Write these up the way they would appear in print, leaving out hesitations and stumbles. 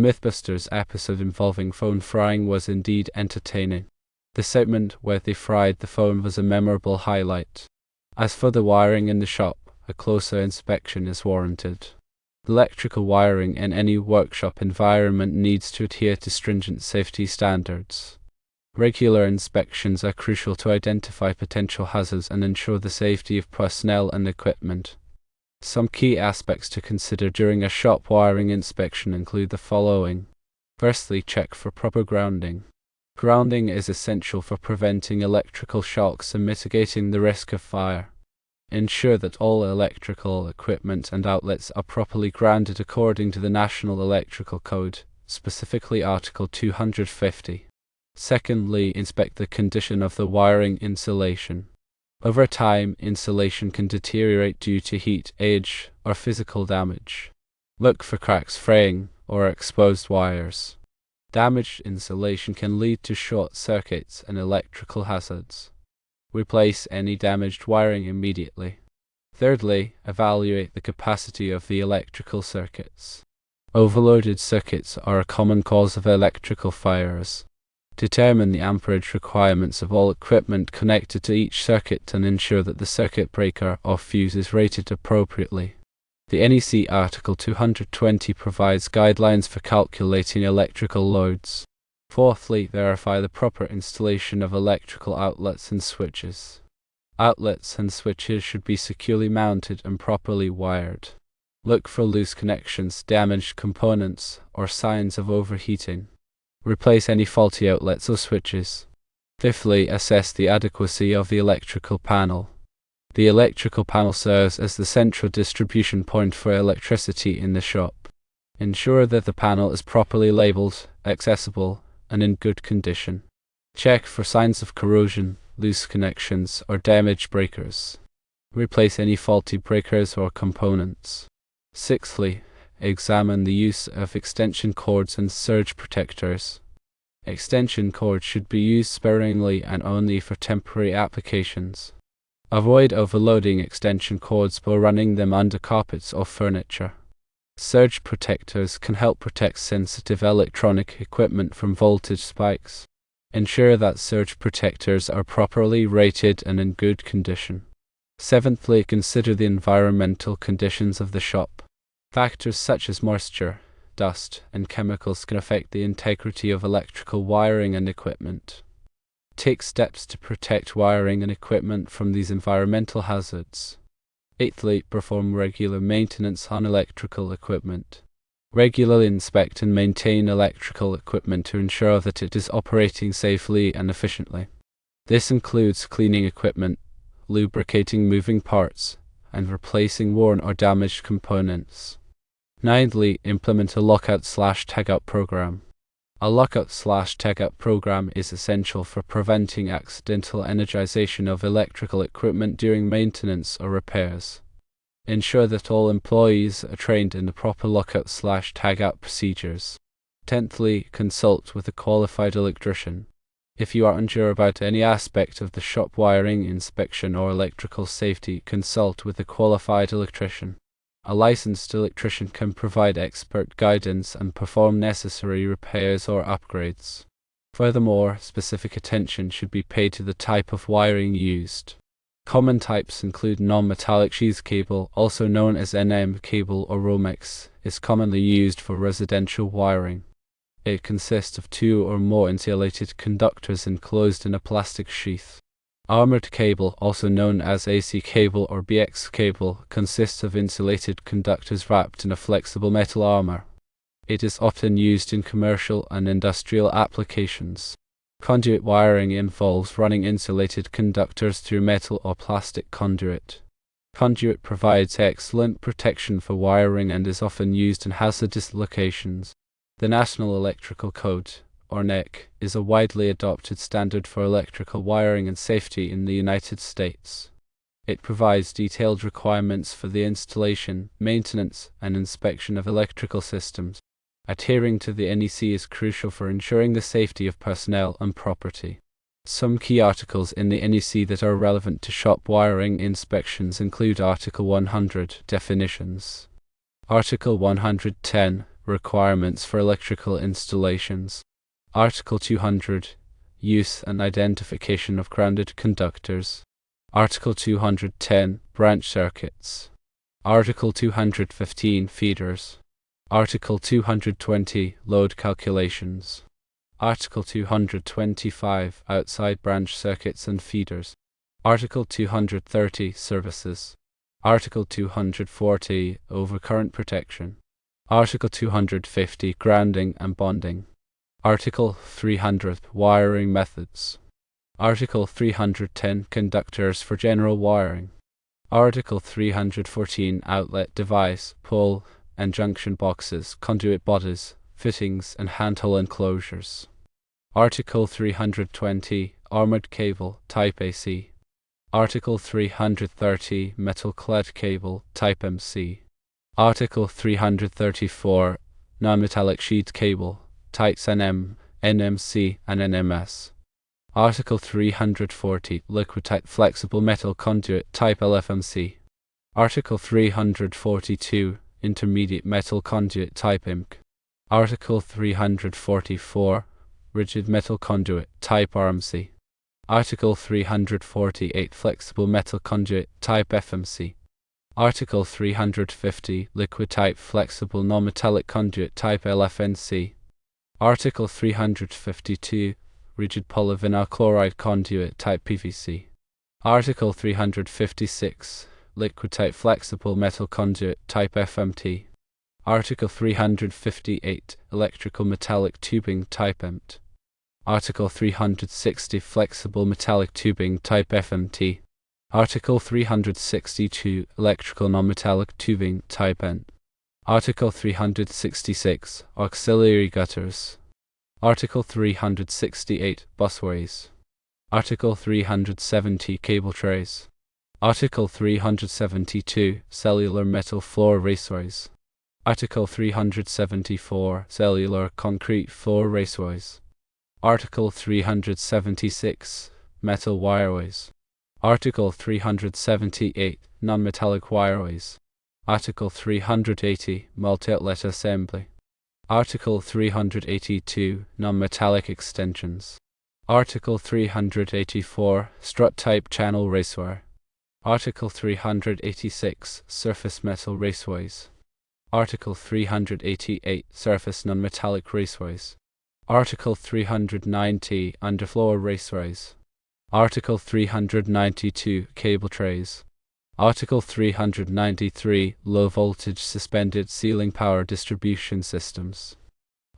Mythbusters episode involving phone frying was indeed entertaining. The segment where they fried the phone was a memorable highlight. As for the wiring in the shop, a closer inspection is warranted. Electrical wiring in any workshop environment needs to adhere to stringent safety standards. Regular inspections are crucial to identify potential hazards and ensure the safety of personnel and equipment. Some key aspects to consider during a shop wiring inspection include the following. Firstly, check for proper grounding. Grounding is essential for preventing electrical shocks and mitigating the risk of fire. Ensure that all electrical equipment and outlets are properly grounded according to the National Electrical Code, specifically Article 250. Secondly, inspect the condition of the wiring insulation. Over time, insulation can deteriorate due to heat, age, or physical damage. Look for cracks, fraying, or exposed wires. Damaged insulation can lead to short circuits and electrical hazards. Replace any damaged wiring immediately. Thirdly, evaluate the capacity of the electrical circuits. Overloaded circuits are a common cause of electrical fires. Determine the amperage requirements of all equipment connected to each circuit and ensure that the circuit breaker or fuse is rated appropriately. The NEC Article 220 provides guidelines for calculating electrical loads. Fourthly, verify the proper installation of electrical outlets and switches. Outlets and switches should be securely mounted and properly wired. Look for loose connections, damaged components, or signs of overheating. Replace any faulty outlets or switches. Fifthly, assess the adequacy of the electrical panel. The electrical panel serves as the central distribution point for electricity in the shop. Ensure that the panel is properly labeled, accessible, and in good condition. Check for signs of corrosion, loose connections, or damaged breakers. Replace any faulty breakers or components. Sixthly, examine the use of extension cords and surge protectors. Extension cords should be used sparingly and only for temporary applications. Avoid overloading extension cords by running them under carpets or furniture. Surge protectors can help protect sensitive electronic equipment from voltage spikes. Ensure that surge protectors are properly rated and in good condition. Seventhly, consider the environmental conditions of the shop. Factors such as moisture, dust, and chemicals can affect the integrity of electrical wiring and equipment. Take steps to protect wiring and equipment from these environmental hazards. Eighthly, perform regular maintenance on electrical equipment. Regularly inspect and maintain electrical equipment to ensure that it is operating safely and efficiently. This includes cleaning equipment, lubricating moving parts, and replacing worn or damaged components. Ninthly, implement a lockout/tagout program. A lockout/tagout program is essential for preventing accidental energization of electrical equipment during maintenance or repairs. Ensure that all employees are trained in the proper lockout/tagout procedures. Tenthly, consult with a qualified electrician. If you are unsure about any aspect of the shop wiring inspection or electrical safety, consult with a qualified electrician. A licensed electrician can provide expert guidance and perform necessary repairs or upgrades. Furthermore, specific attention should be paid to the type of wiring used. Common types include non-metallic sheath cable, also known as NM cable or Romex, is commonly used for residential wiring. It consists of two or more insulated conductors enclosed in a plastic sheath. Armored cable, also known as AC cable or BX cable, consists of insulated conductors wrapped in a flexible metal armor. It is often used in commercial and industrial applications. Conduit wiring involves running insulated conductors through metal or plastic conduit. Conduit provides excellent protection for wiring and is often used in hazardous locations. The National Electrical Code, or NEC, is a widely adopted standard for electrical wiring and safety in the United States. It provides detailed requirements for the installation, maintenance, and inspection of electrical systems. Adhering to the NEC is crucial for ensuring the safety of personnel and property. Some key articles in the NEC that are relevant to shop wiring inspections include Article 100, Definitions. Article 110, Requirements for electrical installations. Article 200. Use and identification of grounded conductors. Article 210. Branch circuits. Article 215. Feeders. Article 220. Load calculations. Article 225. Outside branch circuits and feeders. Article 230. Services. Article 240. Overcurrent protection. Article 250. Grounding and bonding. Article 300. Wiring methods. Article 310. Conductors for general wiring. Article 314. Outlet device, pole and junction boxes, conduit bodies, fittings and handhole enclosures. Article 320. Armored cable, type AC. Article 330. Metal-clad cable, type MC. Article 334. Non-metallic sheet cable, types NM, NMC and NMS. Article 340. Liquid-type flexible metal conduit, type LFMC. Article 342. Intermediate metal conduit, type IMC. Article 344. Rigid metal conduit, type RMC. Article 348. Flexible metal conduit, type FMC. Article 350. Liquid-type flexible non-metallic conduit, type LFNC. Article 352. Rigid polyvinyl chloride conduit, type PVC. Article 356. Liquid-type flexible metal conduit, type FMT. Article 358. Electrical metallic tubing, type EMT. Article 360. Flexible metallic tubing, type FMT. Article 362. Electrical non-metallic tubing, type ENT. Article 366. Auxiliary gutters. Article 368. Busways. Article 370. Cable trays. Article 372. Cellular metal floor raceways. Article 374. Cellular concrete floor raceways. Article 376. Metal wireways. Article 378. Non-metallic wireways. Article 380. Multi-outlet assembly. Article 382. Non-metallic extensions. Article 384. Strut-type channel racewire. Article 386. Surface metal raceways. Article 388. Surface non-metallic raceways. Article 390. Underfloor raceways. Article 392. Cable trays. Article 393. Low-voltage suspended ceiling power distribution systems.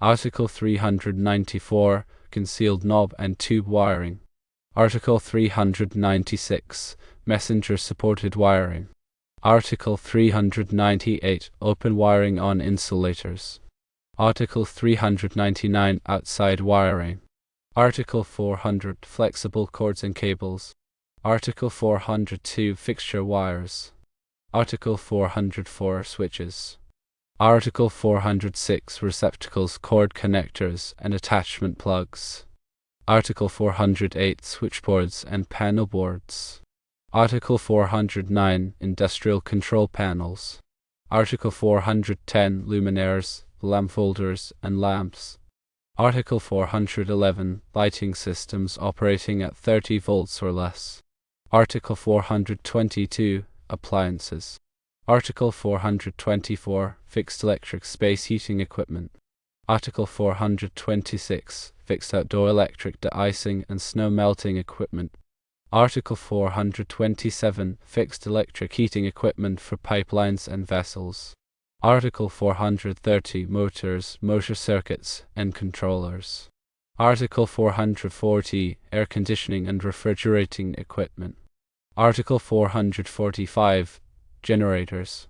Article 394. Concealed knob and tube wiring. Article 396. Messenger-supported wiring. Article 398. Open wiring on insulators. Article 399. Outside wiring. Article 400. Flexible cords and cables. Article 402. Fixture wires. Article 404. Switches. Article 406. Receptacles, cord connectors, and attachment plugs. Article 408. Switchboards and panel boards. Article 409. Industrial control panels. Article 410. Luminaires, lamp holders, and lamps. Article 411. Lighting systems operating at 30 volts or less. Article 422. Appliances. Article 424. Fixed electric space heating equipment. Article 426. Fixed outdoor electric de-icing and snow melting equipment. Article 427. Fixed electric heating equipment for pipelines and vessels. Article 430. Motors, motor circuits, and controllers. Article 440. Air conditioning and refrigerating equipment. Article 445. Generators.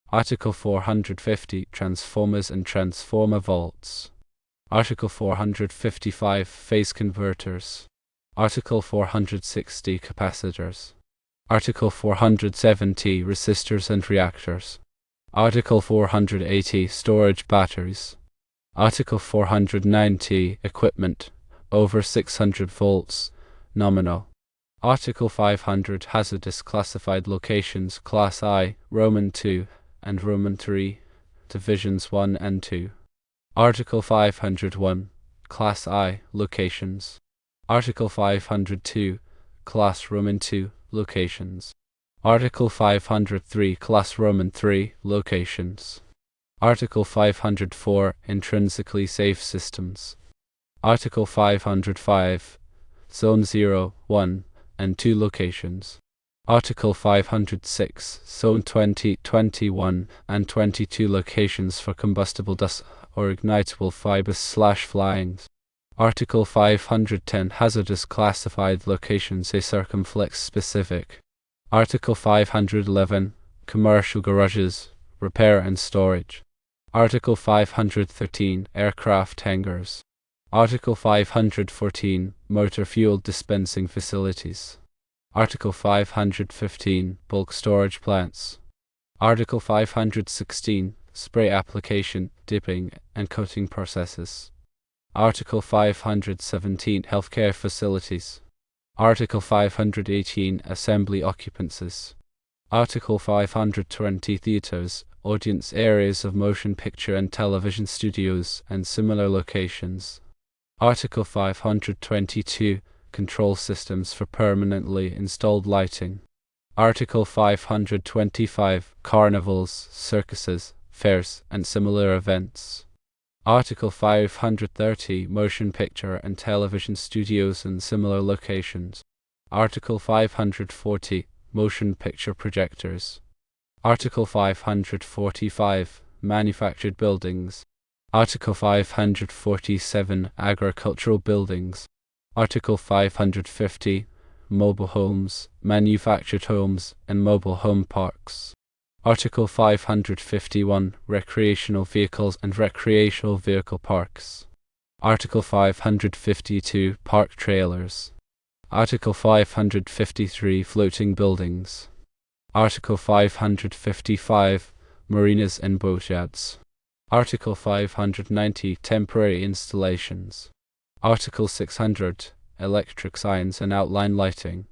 Article 450. Transformers and transformer vaults. Article 455. Phase converters. Article 460. Capacitors. Article 470. Resistors and reactors. Article 480. Storage batteries. Article 490. Equipment over 600 volts, nominal. Article 500. Hazardous classified locations, Class I, Roman II, and Roman III, Divisions 1 and 2. Article 501, Class I, Locations. Article 502, Class Roman II, Locations. Article 503, Class Roman III, Locations. Article 504, Intrinsically Safe Systems. Article 505, Zone 0, 1, and 2 locations. Article 506, Zone 20, 21, and 22 locations for combustible dust or ignitable fibers/flyings. Article 510, Hazardous classified locations a circumflex specific. Article 511, Commercial garages, repair and storage. Article 513, Aircraft hangars. Article 514, Motor fuel dispensing facilities. Article 515, Bulk storage plants. Article 516, Spray application, dipping, and coating processes. Article 517, Healthcare facilities. Article 518, Assembly occupancies. Article 520, Theaters, audience areas of motion picture and television studios, and similar locations. Article 522, Control systems for permanently installed lighting. Article 525, Carnivals, circuses, fairs, and similar events. Article 530, Motion picture and television studios and similar locations. Article 540, Motion picture projectors. Article 545, Manufactured buildings. Article 547, Agricultural buildings. Article 550, Mobile homes, manufactured homes, and mobile home parks. Article 551, Recreational vehicles and recreational vehicle parks. Article 552, Park trailers. Article 553, Floating buildings. Article 555, Marinas and boatyards. Article 590, Temporary installations. Article 600, Electric signs and outline lighting.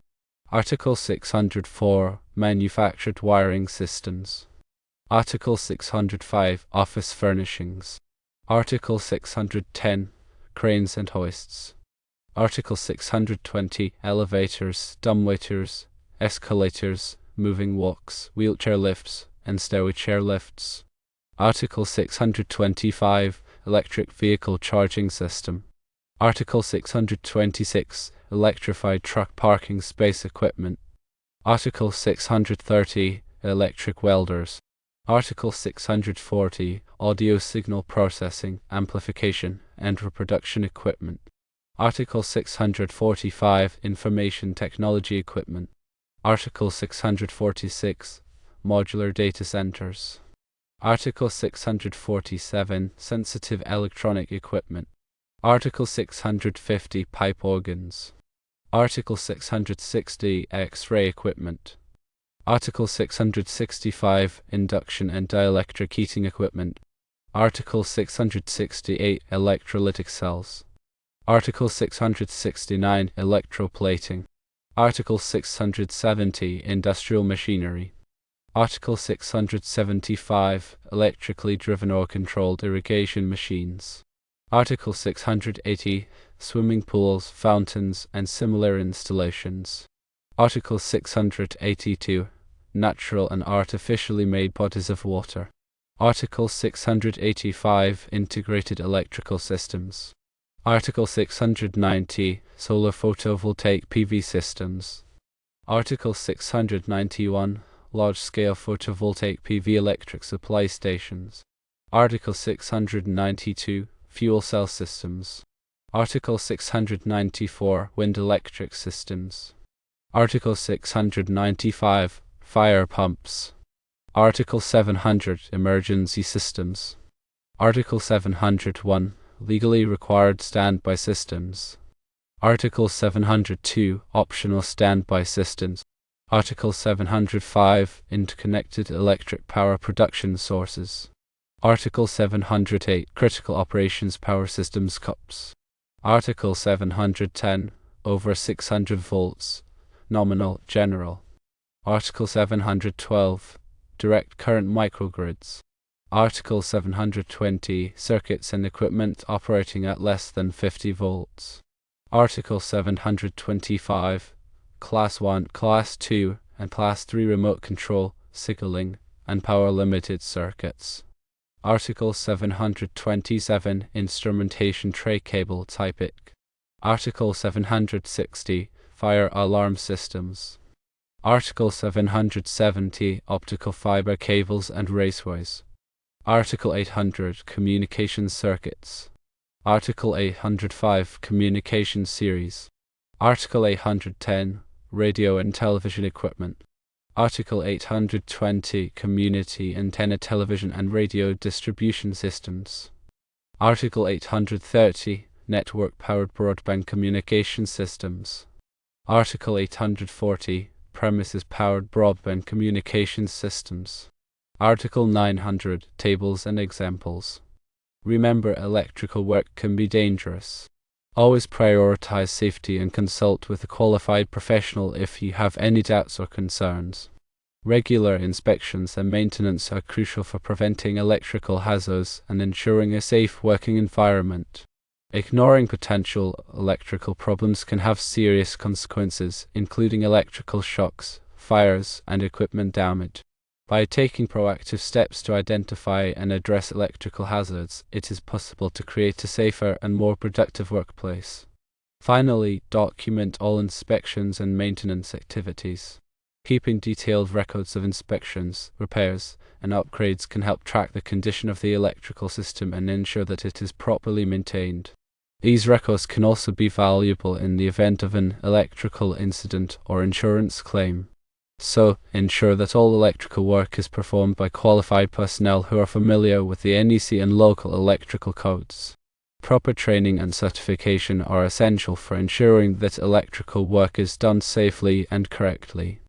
Article 604, Manufactured wiring systems. Article 605, Office furnishings. Article 610, Cranes and hoists. Article 620, Elevators, dumbwaiters, escalators, moving walks, wheelchair lifts, and stairway chair lifts. Article 625, Electric vehicle charging system. Article 626, Electrified truck parking space equipment. Article 630, Electric welders. Article 640, Audio signal processing, amplification, and reproduction equipment. Article 645, Information technology equipment. Article 646, Modular data centers. Article 647, Sensitive electronic equipment. Article 650, Pipe organs. Article 660, X-ray equipment. Article 665, Induction and dielectric heating equipment. Article 668, Electrolytic cells. Article 669, Electroplating. Article 670, Industrial machinery. Article 675, Electrically driven or controlled irrigation machines. Article 680, Swimming pools, fountains, and similar installations. Article 682, Natural and artificially made bodies of water. Article 685, Integrated electrical systems. Article 690, Solar photovoltaic PV systems. Article 691, Large-scale photovoltaic PV electric supply stations. Article 692, Fuel cell systems. Article 694, Wind electric systems. Article 695, Fire pumps. Article 700, Emergency systems. Article 701, Legally required standby systems. Article 702, Optional standby systems. Article 705, Interconnected electric power production sources. Article 708, Critical operations power systems COPS. Article 710, Over 600 volts, nominal, general. Article 712, Direct current microgrids. Article 720, circuits and equipment operating at less than 50 volts. Article 725, Class 1, Class 2, and Class 3 remote control, signaling, and power-limited circuits. Article 727, instrumentation tray cable typic. Article 760, fire alarm systems. Article 770, optical fiber cables and raceways. Article 800, communication circuits. Article 805, communication series. Article 810, radio and television equipment. Article 820, community antenna television and radio distribution systems. Article 830, network-powered broadband communication systems. Article 840, premises-powered broadband communication systems. Article 900, tables and examples. Remember, electrical work can be dangerous. Always prioritize safety and consult with a qualified professional if you have any doubts or concerns. Regular inspections and maintenance are crucial for preventing electrical hazards and ensuring a safe working environment. Ignoring potential electrical problems can have serious consequences, including electrical shocks, fires, and equipment damage. By taking proactive steps to identify and address electrical hazards, it is possible to create a safer and more productive workplace. Finally, document all inspections and maintenance activities. Keeping detailed records of inspections, repairs, and upgrades can help track the condition of the electrical system and ensure that it is properly maintained. These records can also be valuable in the event of an electrical incident or insurance claim. So, ensure that all electrical work is performed by qualified personnel who are familiar with the NEC and local electrical codes. Proper training and certification are essential for ensuring that electrical work is done safely and correctly.